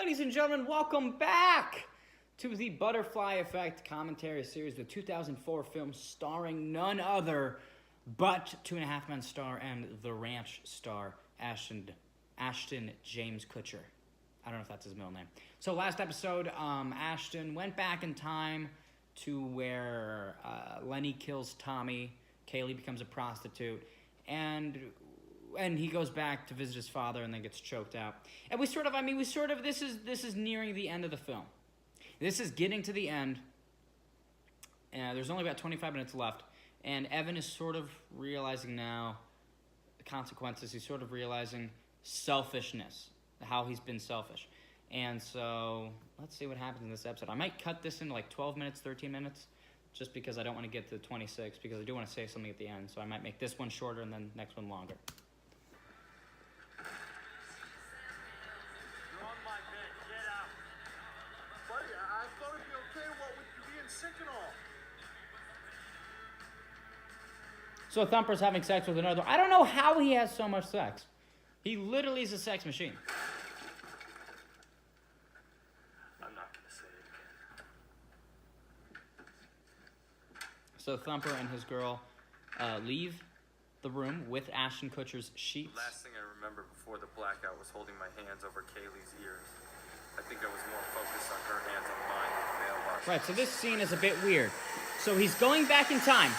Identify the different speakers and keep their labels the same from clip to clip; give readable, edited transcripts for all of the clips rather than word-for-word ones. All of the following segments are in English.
Speaker 1: Ladies and gentlemen, welcome back to the Butterfly Effect commentary series, the 2004 film starring none other but Two and a Half Men star and The Ranch star Ashton James Kutcher. I don't know if that's his middle name. So last episode, Ashton went back in time to where Lenny kills Tommy, Kaylee becomes a prostitute, and he goes back to visit his father and then gets choked out. And this is nearing the end of the film. This is getting to the end. And there's only about 25 minutes left. And Evan is sort of realizing now the consequences. He's sort of realizing selfishness, how he's been selfish. And so let's see what happens in this episode. I might cut this into like 12 minutes, 13 minutes, just because I don't want to get to 26, because I do want to say something at the end. So I might make this one shorter and then next one longer. So Thumper's having sex with another. I don't know how he has so much sex. He literally is a sex machine.
Speaker 2: I'm not going to say it again.
Speaker 1: So Thumper and his girl leave the room with Ashton Kutcher's sheets.
Speaker 2: The last thing I remember before the blackout was holding my hands over Kaylee's ears. I think I was more focused on her hands on mine than the mailbox.
Speaker 1: Right, so this scene is a bit weird. So he's going back in time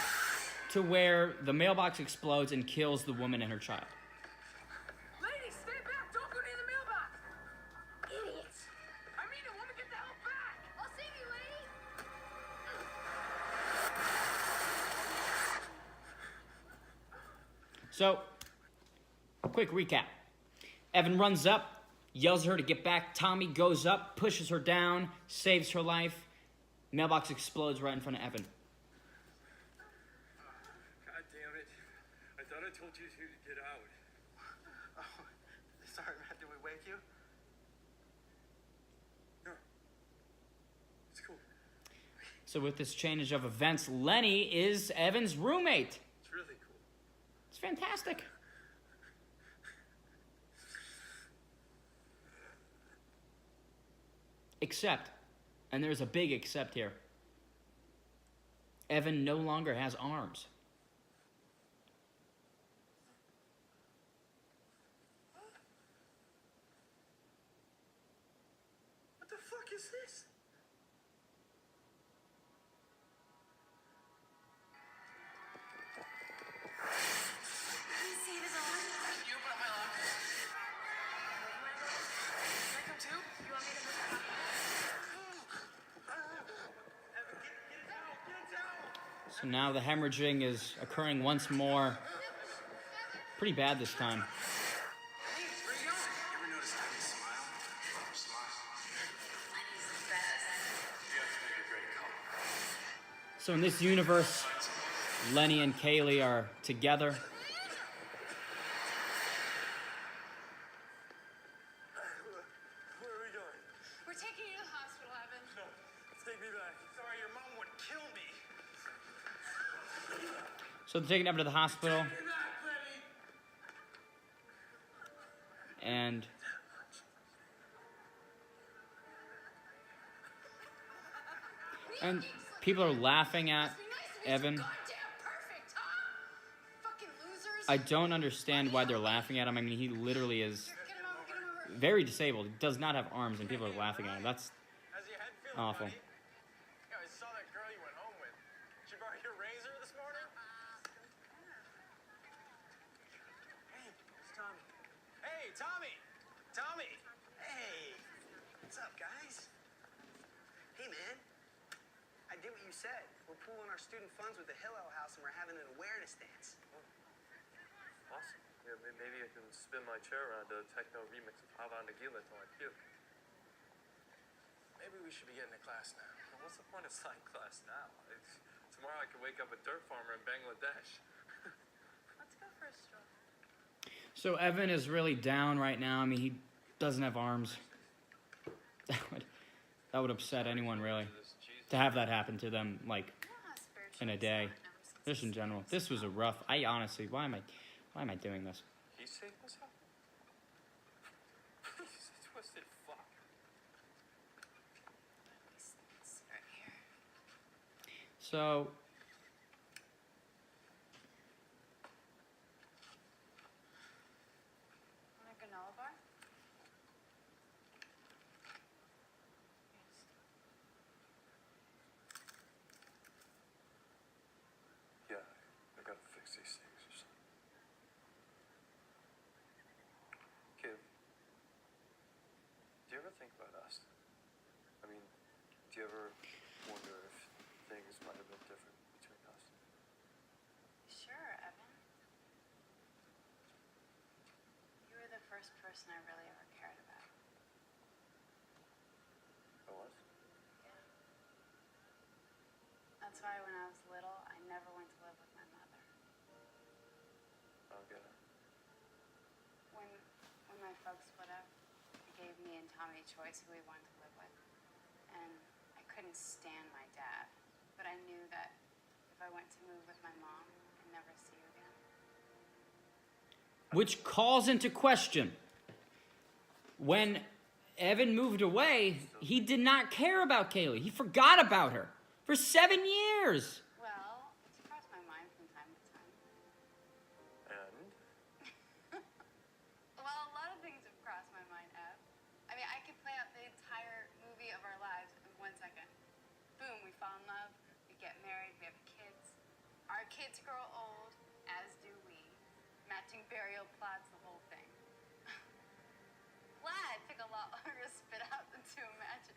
Speaker 1: to where the mailbox explodes and kills the woman and her child.
Speaker 3: Ladies, stay back! Don't go near the mailbox! Idiots! I mean it, woman, get the hell back! I'll save you, lady!
Speaker 1: So, quick recap. Evan runs up, yells at her to get back. Tommy goes up, pushes her down, saves her life. Mailbox explodes right in front of Evan.
Speaker 2: I thought I told you to get out.
Speaker 4: Oh, sorry, Matt. Did we wake you?
Speaker 2: No. It's cool.
Speaker 1: So with this change of events, Lenny is Evan's roommate.
Speaker 2: It's really cool.
Speaker 1: It's fantastic. Except, and there's a big except here, Evan no longer has arms.
Speaker 4: What the fuck is this?
Speaker 3: Can you see this on?
Speaker 4: You open up my locker.
Speaker 3: Can I come too? You want me to move it?
Speaker 4: Evan, get it out! Get it out!
Speaker 1: So now the hemorrhaging is occurring once more. Pretty bad this time.
Speaker 4: Hey, where you going? You ever notice Lenny smile? Smile.
Speaker 3: Lenny's the best.
Speaker 2: You guys make a great couple.
Speaker 1: So in this universe, Lenny and Kaylee are together.
Speaker 2: Where are we going?
Speaker 3: We're taking you to the hospital, Evan.
Speaker 2: No, take me back.
Speaker 4: Sorry, your mom would kill me.
Speaker 1: So they're taking Evan to the hospital.
Speaker 4: Get back, Lenny!
Speaker 1: And people are laughing at Evan.
Speaker 3: Goddamn perfect, huh? Fucking losers.
Speaker 1: I don't understand why they're laughing at him. I mean, he literally is
Speaker 3: Get him over, get him over.
Speaker 1: very disabled. He does not have arms, and people are laughing at him. That's
Speaker 4: How's your head feeling,
Speaker 1: awful.
Speaker 4: buddy? Yeah, I saw that girl you went home with. She borrow your razor this morning? Hey, it's Tommy. Hey, Tommy! Tommy! Hey! What's up, guys? Hey, man. I did what you said. We're pooling our student funds with the Hillel House and we're having an awareness dance.
Speaker 2: Awesome. Yeah, maybe I can spin my chair around a techno remix of Hava Nagila till I puke.
Speaker 4: Maybe we should be getting to class now.
Speaker 2: Well, what's the point of science class now? Tomorrow I could wake up a dirt farmer in Bangladesh.
Speaker 3: Let's go for a stroll.
Speaker 1: so Evan is really down right now. I mean, he doesn't have arms. That would upset anyone, really, to have that happen to them, like, in a day. Just in general. This was a rough. I honestly, why am I doing this?
Speaker 2: He's taking us out? He's a twisted fuck.
Speaker 1: So
Speaker 5: Want a granola bar?
Speaker 2: Yeah, I gotta fix these things or something. Kid, do you ever think about us? I mean, do you ever wonder if things might have been different between us?
Speaker 5: Sure, Evan. You were the first person I really ever cared about.
Speaker 2: I was?
Speaker 5: Yeah. That's why when I was little, I never went to live with my mother.
Speaker 2: I don't get it.
Speaker 5: When my folks split up, they gave me and Tommy a choice who we wanted to live with. And I couldn't stand my dad. But I knew that if I went to move with my mom, I'd never see you again.
Speaker 1: which calls into question when Evan moved away, he did not care about Kaylee. He forgot about her for 7 years.
Speaker 5: Well, it's crossed my mind from time to time.
Speaker 2: And?
Speaker 5: Well, a lot of things have crossed my mind, Ev. I mean, I could play out the entire movie of our lives in 1 second. Boom, we fall in love, we get married, we have kids. Our kids grow old, as do we. Matching burial plots, the whole thing. Glad it took a lot longer to spit out than to imagine.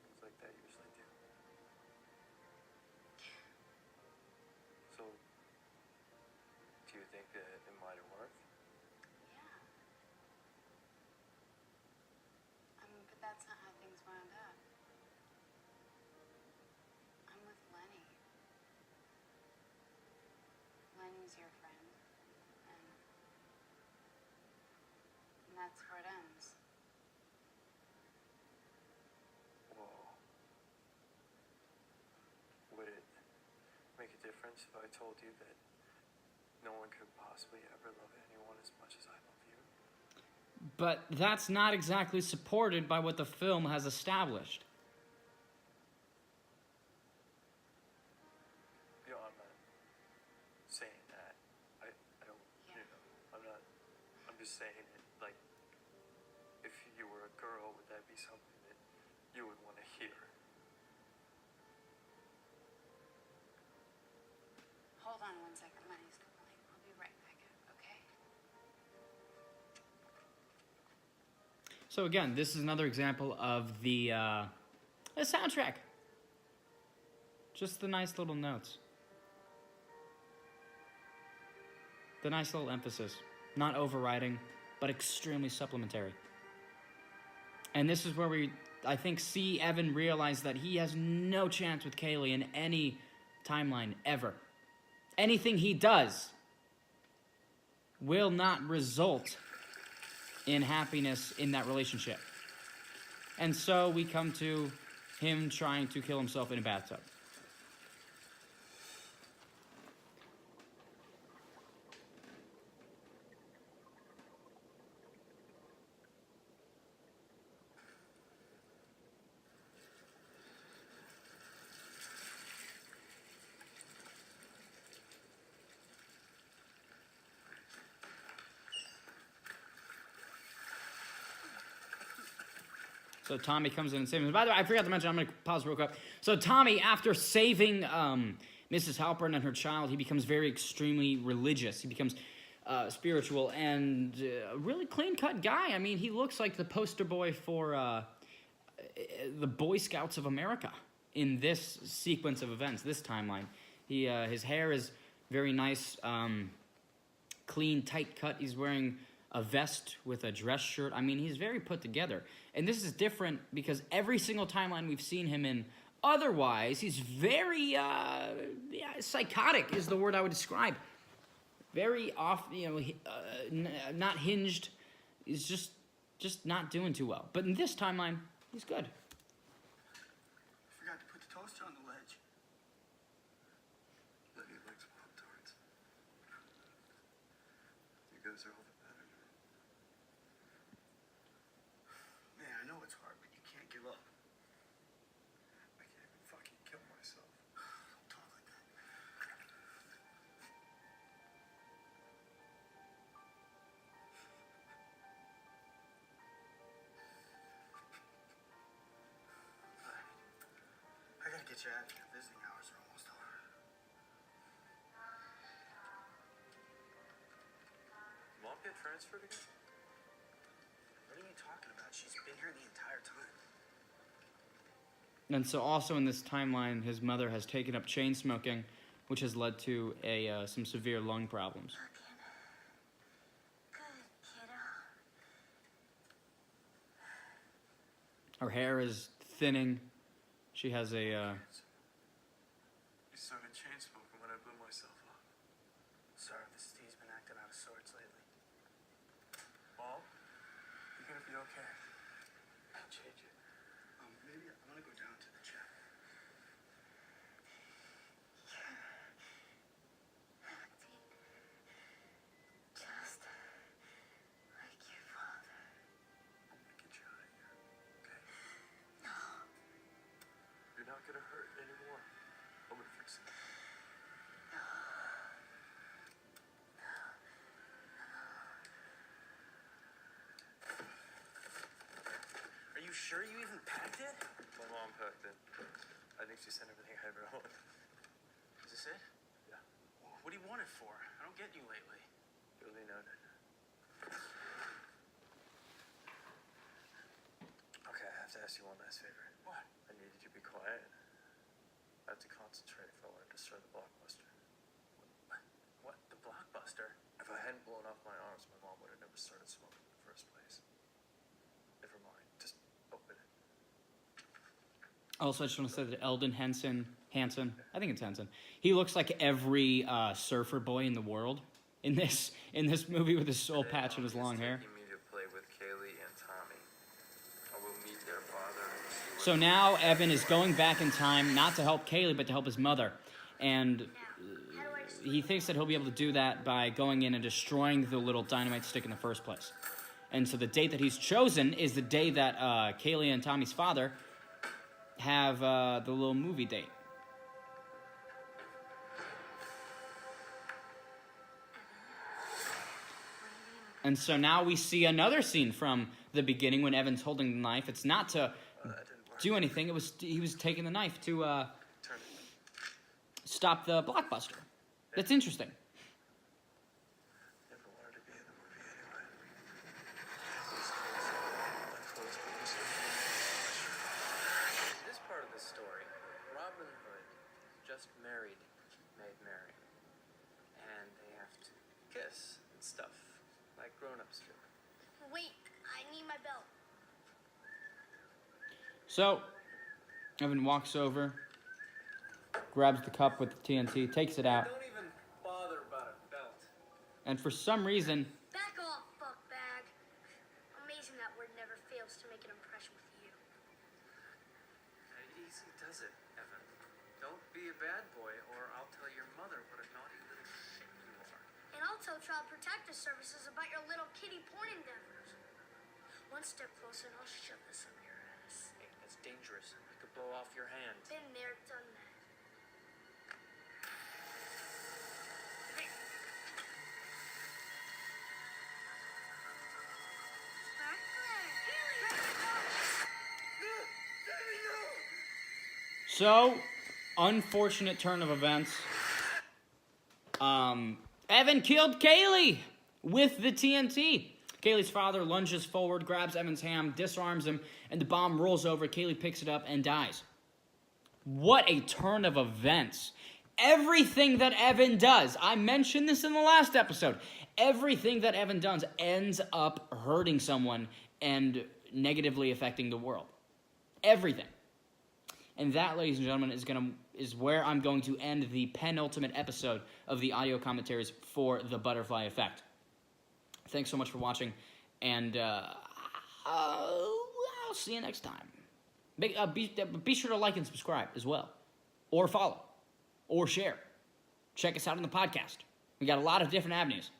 Speaker 2: Things like that usually do. So, do you think that it might have worked?
Speaker 5: Yeah. I mean, but that's not how things wound up. I'm with Lenny. Lenny's your friend, and that's where it ends.
Speaker 2: Whoa. Would it make a difference if I told you that no one could possibly ever love anyone as much as I love you?
Speaker 1: But that's not exactly supported by what the film has established.
Speaker 2: You know, I'm not saying that. I don't,
Speaker 5: Yeah.
Speaker 2: you know, I'm just saying it, like, if you were a girl, would that be something that you would want to hear?
Speaker 5: Hold on 1 second. Lenny's calling. I'll be right back, okay?
Speaker 1: So again, this is another example of the soundtrack. Just the nice little notes. The nice little emphasis. Not overriding, but extremely supplementary. And this is where we, I think, see Evan realize that he has no chance with Kaylee in any timeline ever. Anything he does will not result in happiness in that relationship. And so we come to him trying to kill himself in a bathtub. So Tommy comes in and saves him. By the way, I forgot to mention, I'm going to pause real quick. So Tommy, after saving Mrs. Halpern and her child, he becomes very extremely religious. He becomes spiritual and a really clean-cut guy. I mean, he looks like the poster boy for the Boy Scouts of America in this sequence of events, this timeline. His hair is very nice, clean, tight cut. He's wearing a vest with a dress shirt. I mean, he's very put together. And this is different because every single timeline we've seen him in, otherwise, he's very, psychotic is the word I would describe. Very off, not hinged. He's just not doing too well. But in this timeline, he's good.
Speaker 4: Forgot to put the toaster on the ledge.
Speaker 2: Lenny likes Pop-Tarts. You guys are all the better.
Speaker 4: Man, I know it's hard, but you can't give up. I can't even fucking get you out of here. Visiting hours are almost over.
Speaker 2: Mom get transferred again?
Speaker 4: What are you talking about? She's been here the entire time.
Speaker 1: And so also in this timeline, his mother has taken up chain smoking, which has led to some severe lung problems.
Speaker 3: Good, kiddo.
Speaker 1: Her hair is thinning. She has a...
Speaker 2: You started chain smoking when I blew myself up.
Speaker 4: Sorry, this tea's been acting out of sorts lately.
Speaker 2: Mom, you're gonna be okay.
Speaker 4: I'll change it. Maybe I'm gonna go down to the chat.
Speaker 3: Just like your father.
Speaker 2: I'm gonna get you out of here, okay?
Speaker 3: No.
Speaker 2: You're not gonna hurt anymore. I'm gonna fix it.
Speaker 4: Are you sure you even packed it?
Speaker 2: My mom packed it. I think she sent everything I ever owned.
Speaker 4: Is this it?
Speaker 2: Yeah.
Speaker 4: What do you want it for? I don't get you lately.
Speaker 2: Duly noted. Okay, I have to ask you one last favor.
Speaker 4: What?
Speaker 2: I need you to be quiet. I have to concentrate if I want to destroy the blockbuster.
Speaker 4: What? The Blockbuster?
Speaker 2: If I hadn't blown off my arms, my mom would have never started smoking in the first place. Never mind. Just open it.
Speaker 1: Also, I just want to say that Eldon Hansen, I think it's Hansen. He looks like every surfer boy in the world in this movie with his soul
Speaker 2: Today,
Speaker 1: patch and his
Speaker 2: Mommy is
Speaker 1: long hair.
Speaker 2: taking me to play with Kaylee and Tommy. I will meet their father and see what
Speaker 1: So now Evan is going back in time, not to help Kaylee, but to help his mother. And he thinks that he'll be able to do that by going in and destroying the little dynamite stick in the first place. And so the date that he's chosen is the day that Kaylee and Tommy's father have the little movie date. And so now we see another scene from the beginning when Evan's holding the knife. It's not to
Speaker 2: that didn't work.
Speaker 1: do anything. He was taking the knife to
Speaker 2: Turn it.
Speaker 1: stop the blockbuster. That's interesting.
Speaker 2: Never wanted to be in the movie anyway. These kids, my clothes were missing. This part of the story, Robin Hood just married Maid Mary. And they have to kiss and stuff, like grown-ups do.
Speaker 3: Wait, I need my belt.
Speaker 1: So Evan walks over, grabs the cup with the TNT, takes it out,
Speaker 2: Don't even bother about a belt.
Speaker 1: and for some reason,
Speaker 3: Back off, fuckbag. Amazing that word never fails to make an impression with you.
Speaker 2: Easy does it, Evan. Don't be a bad boy, or I'll tell your mother what a naughty little shit you are.
Speaker 3: And I'll tell Child Protective Services about your little kitty porn endeavors. One step closer and I'll shove this up your ass.
Speaker 2: Hey, that's dangerous. It could blow off your hand.
Speaker 3: Been there, done that.
Speaker 1: so unfortunate turn of events. Evan killed Kaylee with the TNT. Kaylee's father lunges forward, grabs Evan's hand, disarms him, and the bomb rolls over. Kaylee picks it up and dies. What a turn of events. Everything that Evan does, I mentioned this in the last episode, everything that Evan does ends up hurting someone and negatively affecting the world. Everything. And that, ladies and gentlemen, is where I'm going to end the penultimate episode of the audio commentaries for The Butterfly Effect. Thanks so much for watching, and I'll see you next time. Be sure to like and subscribe as well, or follow, or share. Check us out on the podcast. We got a lot of different avenues.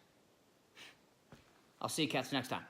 Speaker 1: I'll see you cats next time.